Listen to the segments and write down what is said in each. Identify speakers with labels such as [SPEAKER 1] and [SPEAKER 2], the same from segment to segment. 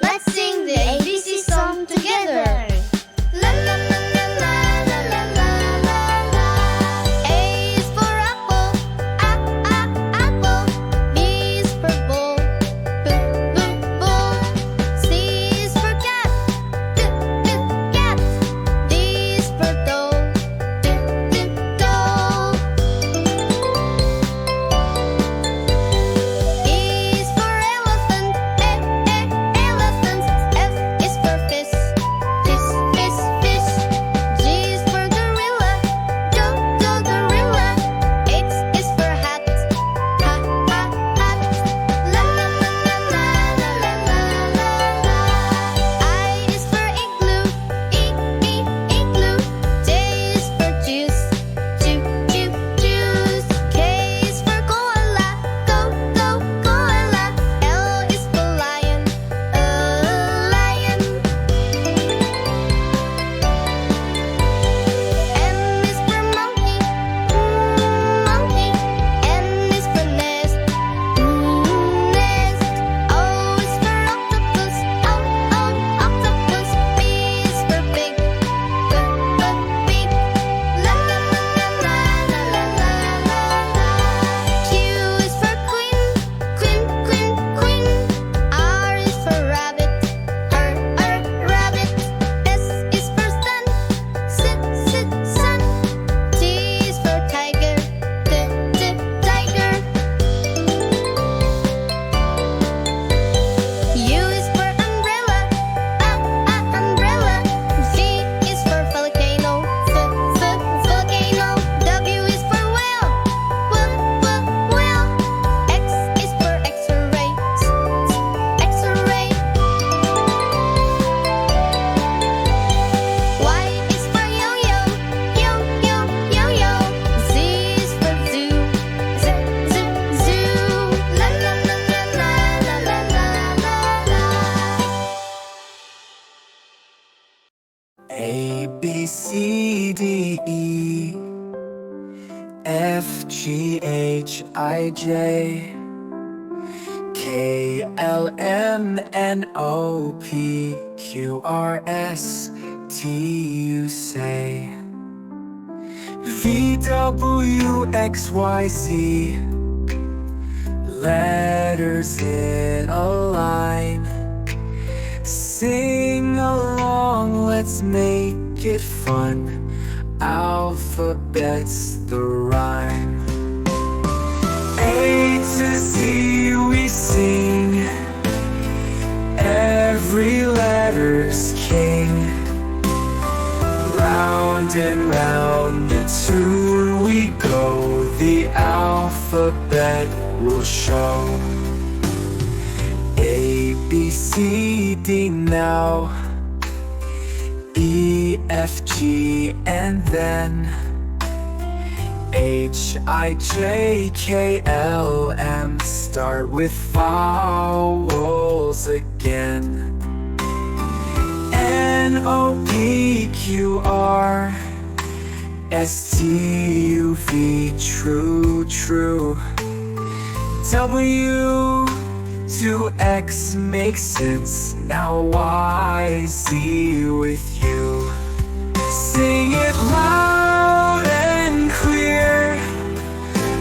[SPEAKER 1] Let's sing the ABC song together. La la la la la la la la la la. A is for apple, apple. B is for ball, ball. C is for cat, cat. D is for doll, doll. E is for elephant, elephant. F is for fish, fish. G is for gorilla, gorilla. H is for hat, hat. La la la la la la la la la. I is for igloo, igloo. J is for juice, juice. K is for koala, koala. L is for lion, lion. M is for monkey, monkey. N is for nest, nest. O is for octopus, octopus. P is for pig, pig. La la la la la la la la la. Q is for queen. R is for rabbit, rabbit. S is for sun, sun. T is for tiger, tiger. U is for umbrella, umbrella. V is for volcano, volcano. W is for whale, whale. X is for X-ray, X-ray. Y is for yo-yo, yo-yo. Z is for zoo, zoo. La la la la la la la la la.
[SPEAKER 2] A, B, C, D, E, F, G, H, I, J, K, L, M, N, O, P, Q, R, S, T, U, say. V, W, X, Y, Z. Letters in a line. Sing along, let's make it fun. Alphabet's the rhyme. A to Z we sing. Every letter's king. Round and round the tune we go. The alphabet will show. A, B, C, D now. E, F, G, and then H, I, J, K, L, M. Start with vowels again. N, O, P, Q, R, S, T, U, V. True. W to X makes sense. Now Y, Z with you. Sing it loud and clear.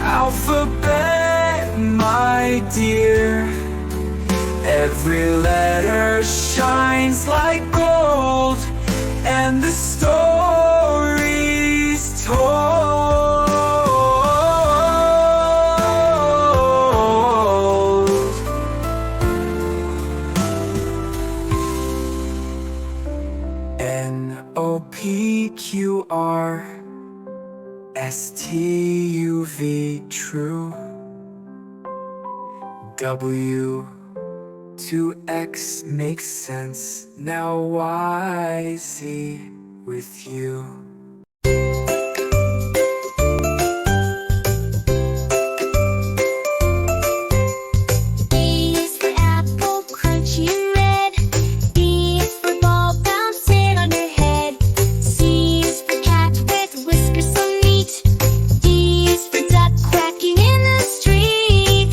[SPEAKER 2] Alphabet, my dear. Every letter shines like gold, and the story's told. N, O, P, Q, R, S, T, U, V. True. W to X makes sense. Now Y, Z with you.
[SPEAKER 1] A is for apple, crunchy and red. B is for ball, bouncing on your head. C is for cat with whiskers so neat. D is for duck quacking in the street.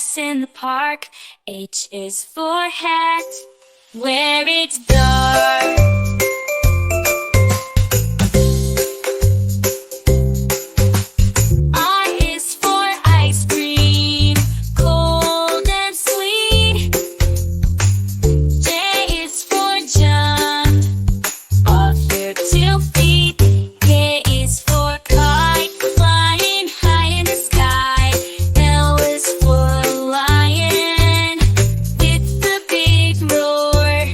[SPEAKER 3] grass in the park. H is for hat, where it's dark. I is for ice cream, cold and sweet. J is for jump, off your 2 feet. K is for kite, flying high in the sky. L is for lion, with the big roar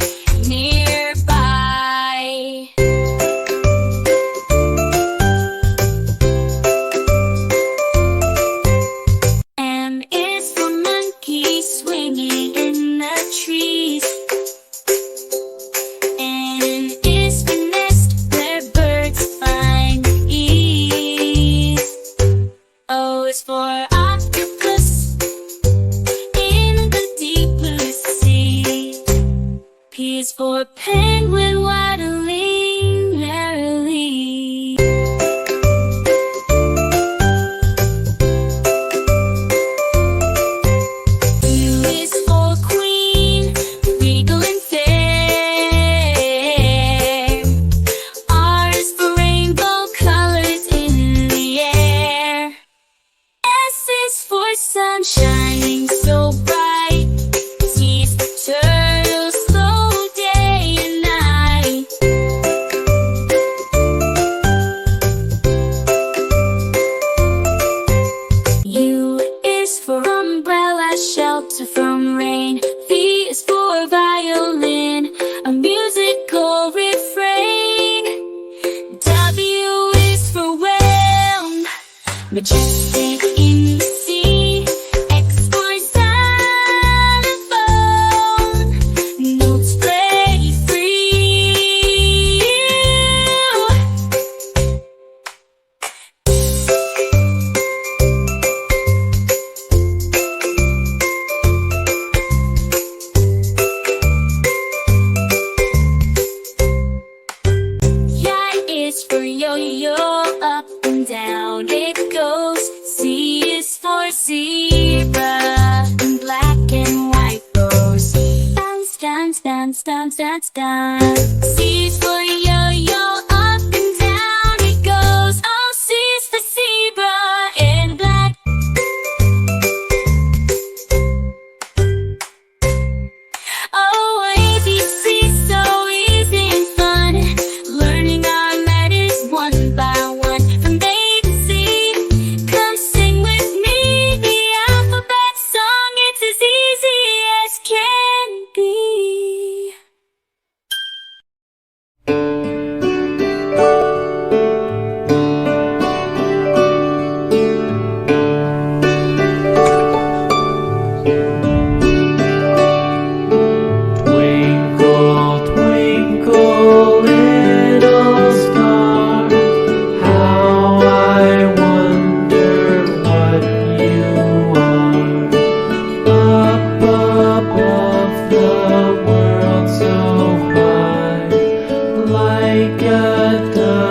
[SPEAKER 3] nearby. M is for monkey, swinging in the trees. N is for nest, where birds find ease. O is for octopus, in the deep blue sea. P is for penguin, waddling merrily. U is for queen, regal and fair. R is for rainbow colors in the air. S is for sun shining so bright. T is for turtle, slow day and night. U is for umbrella, shelter from rain. V is for violin, a musical refrain. W is for whale, majestic in the sea. X for xylophone, notes play free. Y is for yo-yo, up and down it goes. Z is for zebra, in black and white rows. Dance, dance, dance, dance, dance, dance. C is for yo-yo, up and down it goes. Oh, C is for zebra, in black. Oh, ABC, so easy and fun. Learning our letters one by one. From A to Z, come sing with me. The alphabet song, it's as easy as can be.
[SPEAKER 2] Twinkle, twinkle, little star, how I wonder what you are. Up above the world so high, like a dove.